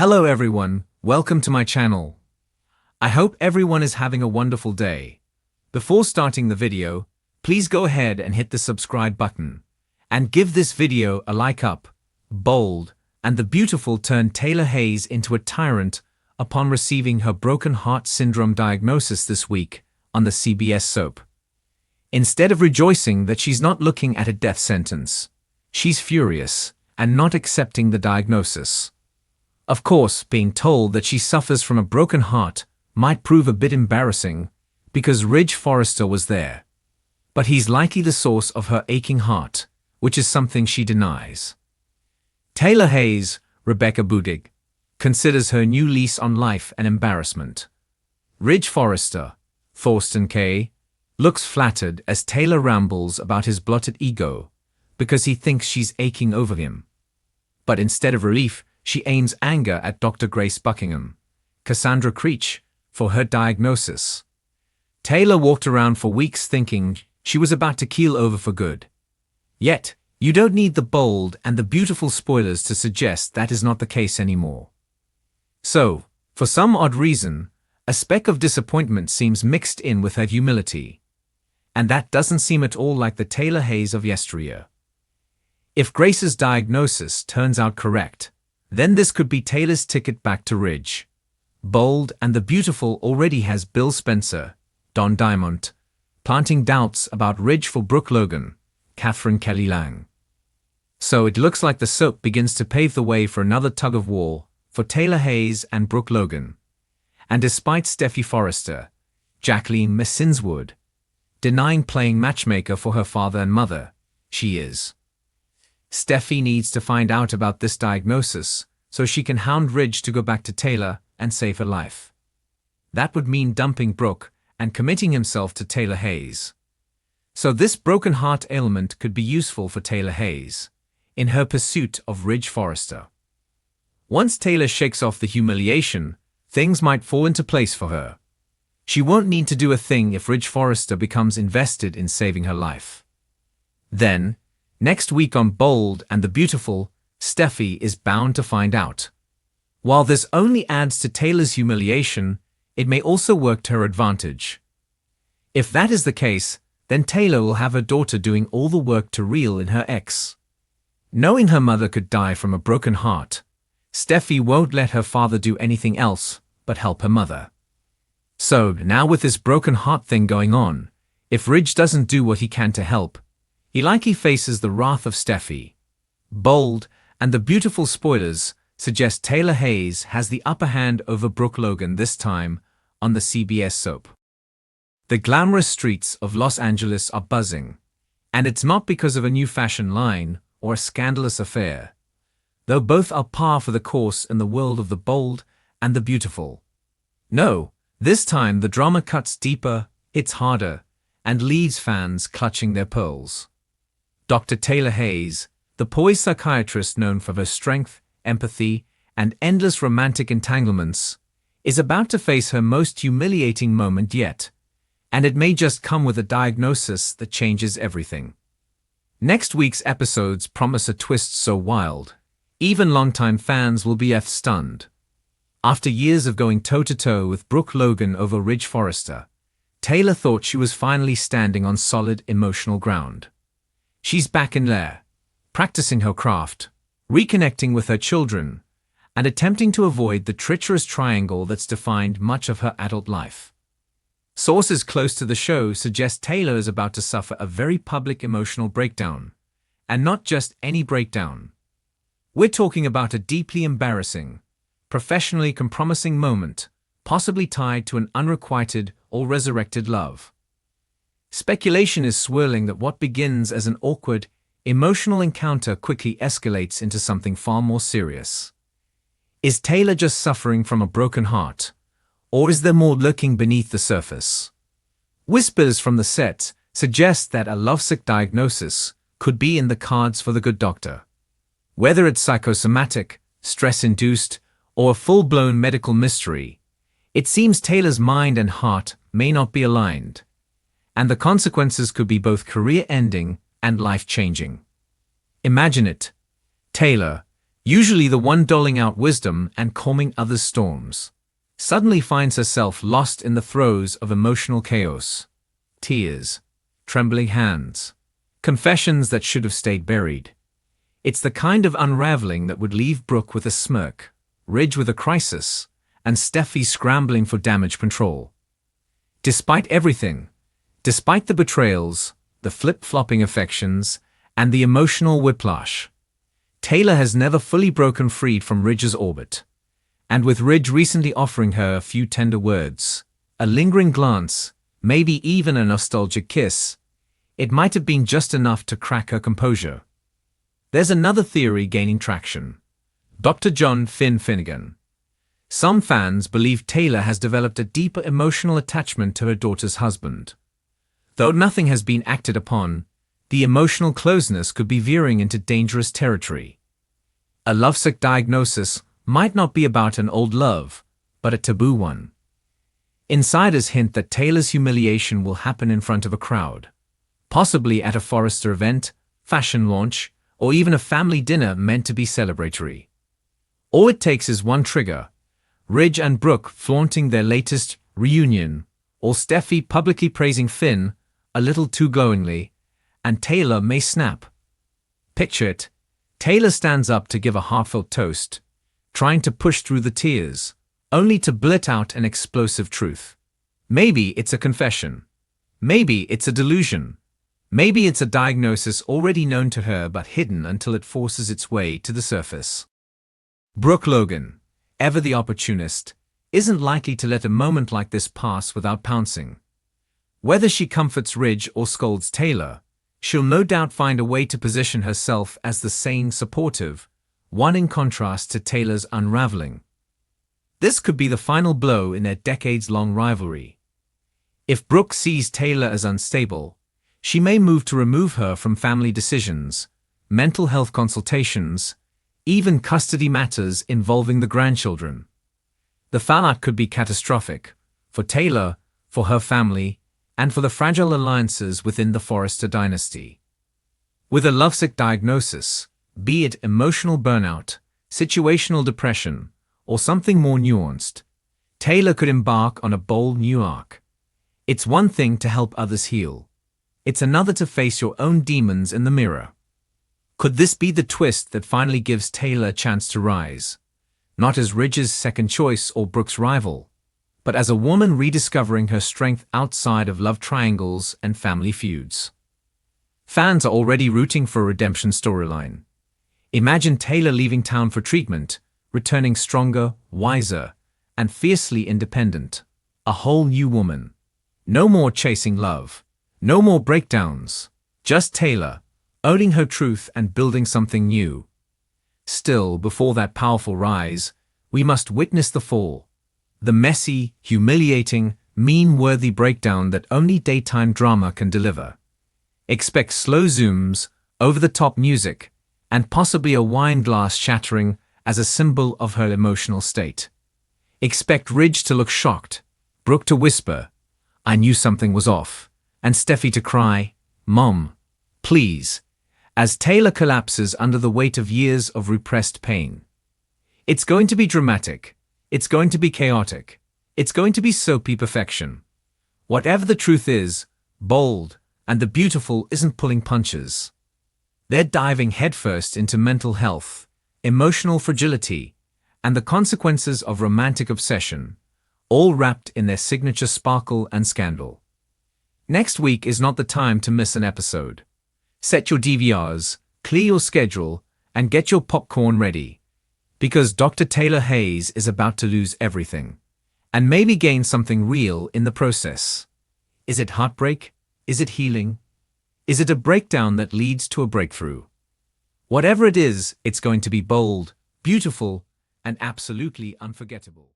Hello everyone, welcome to my channel. I hope everyone is having a wonderful day. Before starting the video, please go ahead and hit the subscribe button. And give this video a like up. Bold and the beautiful turned Taylor Hayes into a tyrant upon receiving her broken heart syndrome diagnosis this week on the CBS soap. Instead of rejoicing that she's not looking at a death sentence, she's furious and not accepting the diagnosis. Of course, being told that she suffers from a broken heart might prove a bit embarrassing because Ridge Forrester was there. But he's likely the source of her aching heart, which is something she denies. Taylor Hayes, Rebecca Budig, considers her new lease on life an embarrassment. Ridge Forrester, Thorsten Kaye, looks flattered as Taylor rambles about his blotted ego because he thinks she's aching over him. But instead of relief, she aims anger at Dr. Grace Buckingham, Cassandra Creech, for her diagnosis. Taylor walked around for weeks thinking she was about to keel over for good. Yet, you don't need the bold and the beautiful spoilers to suggest that is not the case anymore. So, for some odd reason, a speck of disappointment seems mixed in with her humility. And that doesn't seem at all like the Taylor Hayes of yesteryear. If Grace's diagnosis turns out correct, then this could be Taylor's ticket back to Ridge. Bold and the beautiful already has Bill Spencer, Don Diamont, planting doubts about Ridge for Brooke Logan, Catherine Kelly Lang. So it looks like the soap begins to pave the way for another tug-of-war for Taylor Hayes and Brooke Logan. And despite Steffy Forrester, Jacqueline Messinswood, denying playing matchmaker for her father and mother, she is. Steffy needs to find out about this diagnosis so she can hound Ridge to go back to Taylor and save her life. That would mean dumping Brooke and committing himself to Taylor Hayes. So this broken heart ailment could be useful for Taylor Hayes in her pursuit of Ridge Forrester. Once Taylor shakes off the humiliation, things might fall into place for her. She won't need to do a thing if Ridge Forrester becomes invested in saving her life. Then, next week on Bold and the Beautiful, Steffy is bound to find out. While this only adds to Taylor's humiliation, it may also work to her advantage. If that is the case, then Taylor will have her daughter doing all the work to reel in her ex. Knowing her mother could die from a broken heart, Steffy won't let her father do anything else but help her mother. So, now with this broken heart thing going on, if Ridge doesn't do what he can to help, he likely faces the wrath of Steffy. Bold and the beautiful spoilers suggest Taylor Hayes has the upper hand over Brooke Logan this time on the CBS soap. The glamorous streets of Los Angeles are buzzing, and it's not because of a new fashion line or a scandalous affair, though both are par for the course in the world of the bold and the beautiful. No, this time the drama cuts deeper, hits harder, and leaves fans clutching their pearls. Dr. Taylor Hayes, the poised psychiatrist known for her strength, empathy, and endless romantic entanglements, is about to face her most humiliating moment yet, and it may just come with a diagnosis that changes everything. Next week's episodes promise a twist so wild, even longtime fans will be stunned. After years of going toe-to-toe with Brooke Logan over Ridge Forrester, Taylor thought she was finally standing on solid emotional ground. She's back in there, practicing her craft, reconnecting with her children, and attempting to avoid the treacherous triangle that's defined much of her adult life. Sources close to the show suggest Taylor is about to suffer a very public emotional breakdown, and not just any breakdown. We're talking about a deeply embarrassing, professionally compromising moment, possibly tied to an unrequited or resurrected love. Speculation is swirling that what begins as an awkward, emotional encounter quickly escalates into something far more serious. Is Taylor just suffering from a broken heart, or is there more lurking beneath the surface? Whispers from the set suggest that a lovesick diagnosis could be in the cards for the good doctor. Whether it's psychosomatic, stress-induced, or a full-blown medical mystery, it seems Taylor's mind and heart may not be aligned, and the consequences could be both career-ending and life-changing. Imagine it. Taylor, usually the one doling out wisdom and calming others' storms, suddenly finds herself lost in the throes of emotional chaos. Tears, trembling hands, confessions that should have stayed buried. It's the kind of unraveling that would leave Brooke with a smirk, Ridge with a crisis, and Steffi scrambling for damage control. Despite everything, despite the betrayals, the flip-flopping affections, and the emotional whiplash, Taylor has never fully broken free from Ridge's orbit. And with Ridge recently offering her a few tender words, a lingering glance, maybe even a nostalgic kiss, it might have been just enough to crack her composure. There's another theory gaining traction. Dr. John Finnegan. Some fans believe Taylor has developed a deeper emotional attachment to her daughter's husband. Though nothing has been acted upon, the emotional closeness could be veering into dangerous territory. A lovesick diagnosis might not be about an old love, but a taboo one. Insiders hint that Taylor's humiliation will happen in front of a crowd, possibly at a Forrester event, fashion launch, or even a family dinner meant to be celebratory. All it takes is one trigger: Ridge and Brooke flaunting their latest reunion, or Steffi publicly praising Finn a little too glowingly, and Taylor may snap. Picture it: Taylor stands up to give a heartfelt toast, trying to push through the tears, only to blurt out an explosive truth. Maybe it's a confession. Maybe it's a delusion. Maybe it's a diagnosis already known to her but hidden until it forces its way to the surface. Brooke Logan, ever the opportunist, isn't likely to let a moment like this pass without pouncing. Whether she comforts Ridge or scolds Taylor, she'll no doubt find a way to position herself as the sane, supportive one, in contrast to Taylor's unraveling. This could be the final blow in their decades-long rivalry. If Brooke sees Taylor as unstable, she may move to remove her from family decisions, mental health consultations, even custody matters involving the grandchildren. The fallout could be catastrophic, for Taylor, for her family, and for the fragile alliances within the Forrester dynasty. With a lovesick diagnosis, be it emotional burnout, situational depression, or something more nuanced, Taylor could embark on a bold new arc. It's one thing to help others heal. It's another to face your own demons in the mirror. Could this be the twist that finally gives Taylor a chance to rise? Not as Ridge's second choice or Brooke's rival, but as a woman rediscovering her strength outside of love triangles and family feuds. Fans are already rooting for a redemption storyline. Imagine Taylor leaving town for treatment, returning stronger, wiser, and fiercely independent. A whole new woman. No more chasing love. No more breakdowns. Just Taylor, owning her truth and building something new. Still, before that powerful rise, we must witness the fall. The messy, humiliating, meme-worthy breakdown that only daytime drama can deliver. Expect slow zooms, over-the-top music, and possibly a wine glass shattering as a symbol of her emotional state. Expect Ridge to look shocked, Brooke to whisper, "I knew something was off," and Steffi to cry, "Mom, please," as Taylor collapses under the weight of years of repressed pain. It's going to be dramatic. It's going to be chaotic. It's going to be soapy perfection. Whatever the truth is, bold, and the beautiful isn't pulling punches. They're diving headfirst into mental health, emotional fragility, and the consequences of romantic obsession, all wrapped in their signature sparkle and scandal. Next week is not the time to miss an episode. Set your DVRs, clear your schedule, and get your popcorn ready. Because Dr. Taylor Hayes is about to lose everything, and maybe gain something real in the process. Is it heartbreak? Is it healing? Is it a breakdown that leads to a breakthrough? Whatever it is, it's going to be bold, beautiful, and absolutely unforgettable.